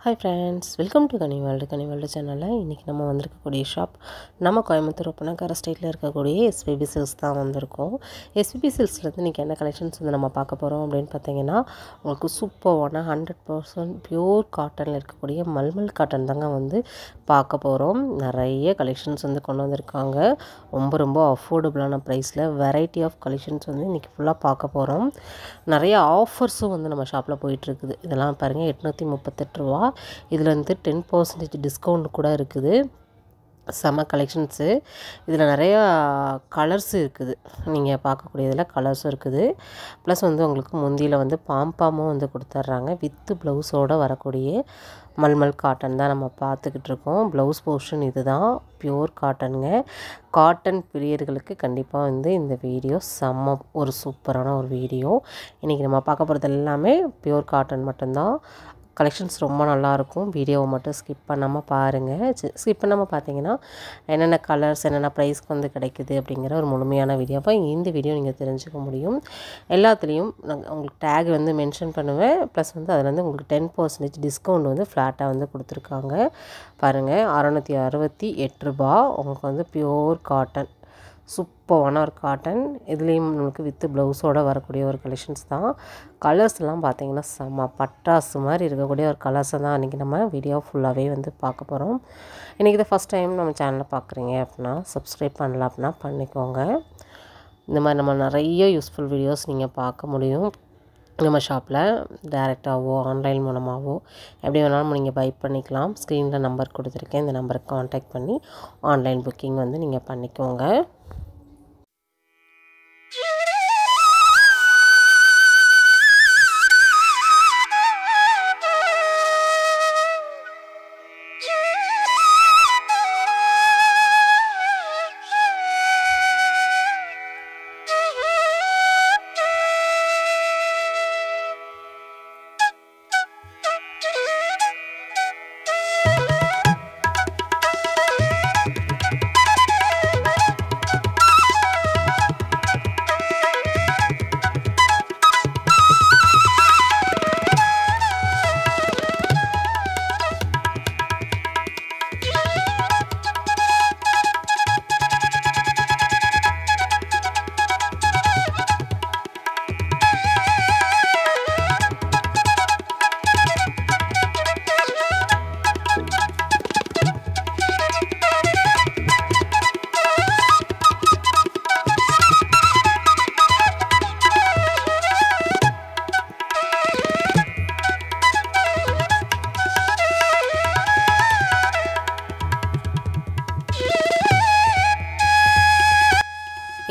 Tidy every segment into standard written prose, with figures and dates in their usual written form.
Hi friends, welcome to Ghani world சேனலில் இன்றைக்கி நம்ம வந்திருக்கக்கூடிய ஷாப் நம்ம கோயம்புத்தூர் ஒப்பனக்கார ஸ்ட்ரீட்டில் இருக்கக்கூடிய எஸ்பிபி சில்க்ஸ் தான் வந்திருக்கோம். எஸ்பிபி சில்க்ஸ்லேருந்து இன்றைக்கி என்ன கலெக்ஷன்ஸ் வந்து நம்ம பார்க்க போகிறோம் அப்படின்னு பார்த்தீங்கன்னா, உங்களுக்கு சூப்பரான 100% பியூர் காட்டனில் இருக்கக்கூடிய மல்மல் காட்டன் தாங்க வந்து பார்க்க போகிறோம். நிறைய கலெக்ஷன்ஸ் வந்து கொண்டு வந்திருக்காங்க. ரொம்ப அஃபோர்டபுளான ப்ரைஸில் வெரைட்டி ஆஃப் கலெக்ஷன்ஸ் வந்து இன்றைக்கி ஃபுல்லாக பார்க்க போகிறோம். நிறைய ஆஃபர்ஸும் வந்து நம்ம ஷாப்பில் போயிட்டுருக்குது. இதெல்லாம் பாருங்கள், 838 ரூபா. இதில் வந்து 10% டிஸ்கவுண்ட் கூட இருக்குது. செம கலெக்ஷன்ஸு. இதில் நிறையா கலர்ஸ் இருக்குது. நீங்கள் பார்க்கக்கூடியதில் கலர்ஸும் இருக்குது. ப்ளஸ் வந்து உங்களுக்கு முந்தியில் வந்து பாம்பாமும் வந்து கொடுத்துட்றாங்க. வித்து ப்ளவுஸோடு வரக்கூடிய மல்மல் காட்டன் தான் நம்ம பார்த்துக்கிட்டு இருக்கோம். ப்ளவுஸ் போர்ஷன் இது தான், பியூர் காட்டனுங்க. காட்டன் பிரியர்களுக்கு கண்டிப்பாக வந்து இந்த வீடியோ செம்ம ஒரு சூப்பரான ஒரு வீடியோ. இன்றைக்கி நம்ம பார்க்க போகிறது எல்லாமே பியூர் காட்டன் மட்டும்தான். கலெக்ஷன்ஸ் ரொம்ப நல்லாயிருக்கும். வீடியோவை மட்டும் ஸ்கிப் பண்ணாமல் பாருங்கள். ஸ்கிப் பண்ணாமல் பார்த்தீங்கன்னா என்னென்ன கலர்ஸ் என்னென்ன ப்ரைஸ்க்கு வந்து கிடைக்குது அப்படிங்கிற ஒரு முழுமையான வீடியோவை இந்த வீடியோ நீங்கள் தெரிஞ்சுக்க முடியும். எல்லாத்துலேயும் நான் உங்களுக்கு டேக் வந்து மென்ஷன் பண்ணுவேன். ப்ளஸ் வந்து அதில் வந்து உங்களுக்கு 10% டிஸ்கவுண்ட் வந்து ஃப்ளாட்டாக வந்து கொடுத்துருக்காங்க. பாருங்கள், 668 ரூபா. உங்களுக்கு வந்து பியூர் காட்டன், சூப்பரான ஒரு காட்டன். இதுலேயும் நம்மளுக்கு வித்து ப்ளவுஸோடு வரக்கூடிய ஒரு கலெக்ஷன்ஸ் தான். கலர்ஸ்லாம் பார்த்தீங்கன்னா செம்ம பட்டாசு மாதிரி இருக்கக்கூடிய ஒரு கலர்ஸை தான் இன்றைக்கி நம்ம வீடியோ ஃபுல்லாகவே வந்து பார்க்க போகிறோம். இன்றைக்கி தான் ஃபஸ்ட் டைம் நம்ம சேனலை பார்க்குறீங்க அப்படின்னா சப்ஸ்கிரைப் பண்ணல அப்படின்னா பண்ணிக்கோங்க. இந்த மாதிரி நம்ம நிறைய யூஸ்ஃபுல் வீடியோஸ் நீங்கள் பார்க்க முடியும் நம்ம ஷாப்பில். டைரெக்டாகவோ ஆன்லைன் மூலமாகவோ எப்படி வேணாலும் நீங்கள் பை பண்ணிக்கலாம். ஸ்க்ரீனில் நம்பர் கொடுத்துருக்கேன். இந்த நம்பருக்கு காண்டாக்ட் பண்ணி ஆன்லைன் புக்கிங் வந்து நீங்கள் பண்ணிக்கோங்க.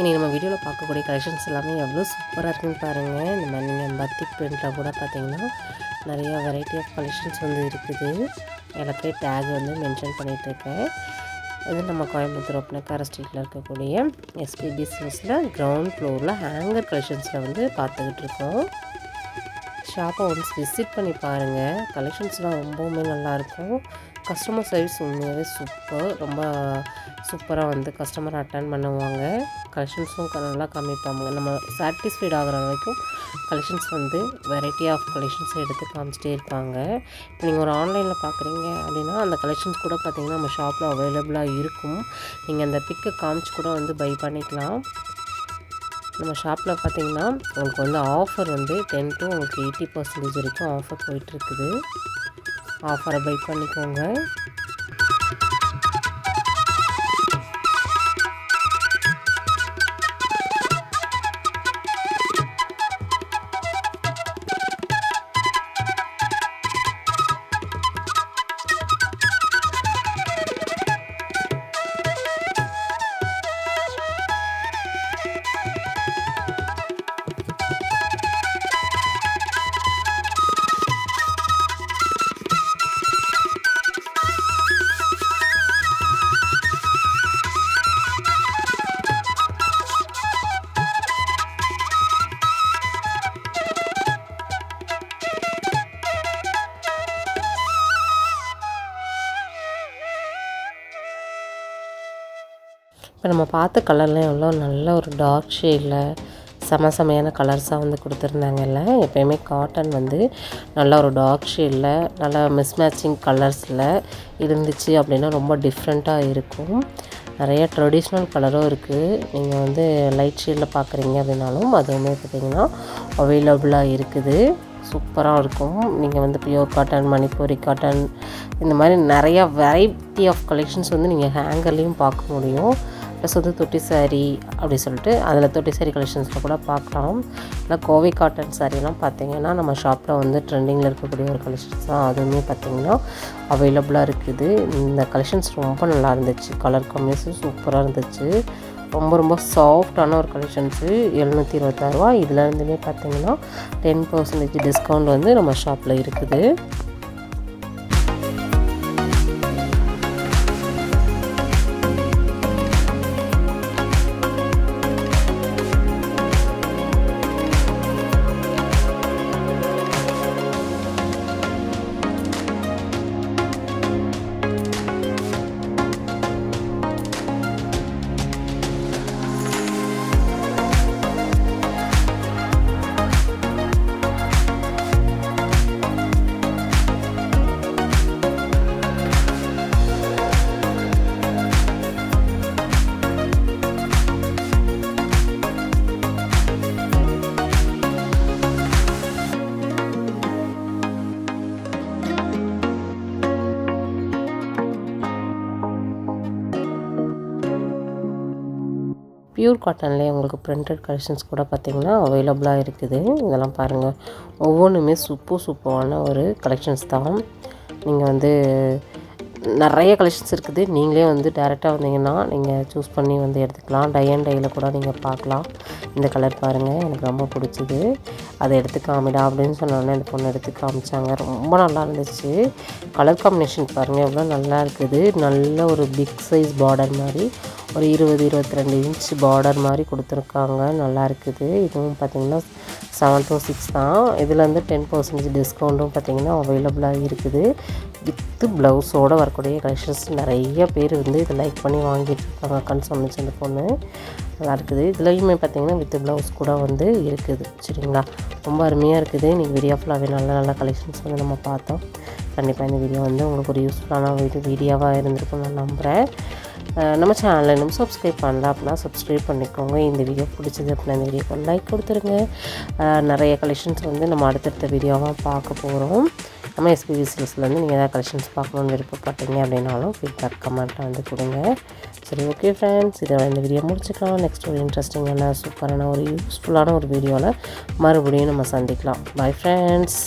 இன்றைக்கி நம்ம வீடியோவில் பார்க்கக்கூடிய கலெக்ஷன்ஸ் எல்லாமே எவ்வளோ சூப்பராக இருக்குன்னு பாருங்கள். இந்த மாதிரி நீங்கள் பத்திக் பிரிண்டில் கூட பார்த்தீங்கன்னா நிறையா வெரைட்டி ஆஃப் கலெக்ஷன்ஸ் வந்து இருக்குது. எல்லாத்தையும் டேக் வந்து மென்ஷன் பண்ணிகிட்ருக்கேன். இது நம்ம கோயம்புத்தூர் ஒப்பனக்கார ஸ்ட்ரீட்டில் இருக்கக்கூடிய எஸ்பிபி சில்க்ஸில் கிரவுண்ட் ஃப்ளோரில் ஹேங்கர் கலெக்ஷன்ஸில் வந்து பார்த்துக்கிட்டு இருக்கோம். ஷாப்பை ஒன்ஸ் விசிட் பண்ணி பாருங்கள். கலெக்ஷன்ஸ்லாம் ரொம்பவுமே நல்லாயிருக்கும். கஸ்டமர் சர்வீஸ் உண்மையாகவே ரொம்ப சூப்பராக வந்து கஸ்டமர் அட்டென்ட் பண்ணுவாங்க. கலெக்ஷன்ஸும் நல்லா காமிப்பாங்க. நம்ம சாட்டிஸ்ஃபைட் ஆகிற வரைக்கும் கலெக்ஷன்ஸ் வந்து வெரைட்டி ஆஃப் கலெக்ஷன்ஸ் எடுத்து காமிச்சிட்டே இருப்பாங்க. இப்போ நீங்கள் ஒரு ஆன்லைனில் பார்க்குறீங்க அப்படின்னா அந்த கலெக்ஷன்ஸ் கூட பார்த்திங்கன்னா நம்ம ஷாப்பில் அவைலபிளாக இருக்கும். நீங்கள் அந்த பிக்கை காமிச்சு கூட வந்து பை பண்ணிக்கலாம். நம்ம ஷாப்பில் பார்த்திங்கன்னா உங்களுக்கு வந்து ஆஃபர் வந்து 10 to உங்களுக்கு 80% வரைக்கும் ஆஃபர் போயிட்டுருக்குது. ஆஃபரை பை பண்ணிக்கோங்க. இப்போ நம்ம பார்த்த கலர்லாம் எவ்வளோ நல்ல ஒரு டார்க் ஷேடில் செமையான கலர்ஸாக வந்து கொடுத்துருந்தாங்கல்ல. எப்போயுமே காட்டன் வந்து நல்லா ஒரு டார்க் ஷேடில் நல்லா மிஸ்மேட்சிங் கலர்ஸில் இருந்துச்சு அப்படின்னா ரொம்ப டிஃப்ரெண்ட்டாக இருக்கும். நிறைய ட்ரெடிஷ்னல் கலரும் இருக்குது. நீங்கள் வந்து லைட் ஷேடில் பார்க்குறீங்க அப்படின்னாலும் அதுவுமே பார்த்திங்கன்னா அவைலபிளாக இருக்குது. சூப்பராக இருக்கும். நீங்கள் வந்து பியூர் காட்டன், மணிப்பூரி காட்டன், இந்த மாதிரி நிறையா வெரைட்டி ஆஃப் கலெக்ஷன்ஸ் வந்து நீங்கள் ஹேங்கர்லேயும் பார்க்க முடியும். ப்ளஸ் வந்து தொட்டி சாரீ அப்படி சொல்லிட்டு அதில் தொட்டி சாரீ கலெக்ஷன்ஸில் கூட பார்க்கலாம். இல்லை கோவை காட்டன் சாரீலாம் பார்த்திங்கன்னா நம்ம ஷாப்பில் வந்து ட்ரெண்டிங்கில் இருக்கக்கூடிய ஒரு கலெக்ஷன்ஸ் தான். அதுவுமே பார்த்திங்கன்னா அவைலபிளாக இருக்குது. இந்த கலெக்ஷன்ஸ் ரொம்ப நல்லா இருந்துச்சு. கலர் காம்பினேஷன் சூப்பராக இருந்துச்சு. ரொம்ப சாஃப்டான ஒரு கலெக்ஷன்ஸு. 726 ரூபா. இதில் இருந்துமே பார்த்திங்கன்னா 10% டிஸ்கவுண்ட் வந்து நம்ம ஷாப்பில் இருக்குது. பியூர் காட்டன்லேயே உங்களுக்கு பிரிண்டட் கலெக்ஷன்ஸ் கூட பார்த்திங்கன்னா அவைலபிளாக இருக்குது. இதெல்லாம் பாருங்கள், ஒவ்வொன்றுமே சூப்பரான ஒரு கலெக்ஷன்ஸ் தான். நீங்கள் வந்து நிறைய கலெக்ஷன்ஸ் இருக்குது. நீங்களே வந்து டேரெக்டாக வந்தீங்கன்னா நீங்கள் சூஸ் பண்ணி வந்து எடுத்துக்கலாம். டை அண்ட் டையில் கூட நீங்கள் பார்க்கலாம். இந்த கலர் பாருங்கள், எனக்கு ரொம்ப பிடிச்சிது. அதை எடுத்து காமிடா அப்படின்னு சொன்னோன்னே அந்த பொண்ணு எடுத்து காமிச்சாங்க. ரொம்ப நல்லா இருந்துச்சு. கலர் காம்பினேஷன் பாருங்கள் எவ்வளோ நல்லா இருக்குது. நல்ல ஒரு பிக் சைஸ் பார்டர் மாதிரி ஒரு 20-22 இன்ச் பார்டர் மாதிரி கொடுத்துருக்காங்க. நல்லா இருக்குது. இதுவும் பார்த்திங்கன்னா 7 to 6 தான். இதில் வந்து 10% டிஸ்கவுண்ட்டும் பார்த்திங்கன்னா அவைலபிளாக இருக்குது. வித்து ப்ளவுஸோடு வரக்கூடிய கலெக்ஷன்ஸ் நிறைய பேர் வந்து இதை லைக் பண்ணி வாங்கிட்டு இருக்காங்க. அக்கான்னு சொன்னிச்சு அந்த பொண்ணு. நல்லா இருக்குது. இதுலேயுமே பார்த்திங்கன்னா வித்து ப்ளவுஸ் கூட வந்து இருக்குது. சரிங்களா, ரொம்ப அருமையாக இருக்குது. இன்றைக்கி வீடியோ ஃபுல்லாகவே நல்ல கலெக்ஷன்ஸ் வந்து நம்ம பார்த்தோம். கண்டிப்பாக இந்த வீடியோ வந்து உங்களுக்கு ஒரு யூஸ்ஃபுல்லான வீடியோவாக இருந்திருக்கும்னு நான் நம்புகிறேன். நம்ம சேனலை இன்னும் சப்ஸ்கிரைப் பண்ணல அப்படின்னா சப்ஸ்கிரைப் பண்ணிக்கோங்க. இந்த வீடியோ பிடிச்சது அப்படின்னா இந்த வீடியோக்கு லைக் கொடுத்துருங்க. நிறைய கலெக்ஷன்ஸ் வந்து நம்ம அடுத்தடுத்த வீடியோவாக பார்க்க போகிறோம். நம்ம எஸ்பிபி சில்க்ஸ்லேருந்து நீங்கள் ஏதாவது கலெக்ஷன்ஸ் பார்க்கணுன்னு விருப்பப்பட்டீங்க அப்படின்னாலும் ஃபீட்பேக் கமெண்ட்டில் வந்து கொடுங்க. சரி, ஓகே ஃப்ரெண்ட்ஸ், இதோட இந்த வீடியோ முடிச்சுக்கலாம். நெக்ஸ்ட் ஒரு இன்ட்ரெஸ்டிங்கான சூப்பரான ஒரு யூஸ்ஃபுல்லான ஒரு வீடியோவில் மறுபடியும் நம்ம சந்திக்கலாம். Bye friends.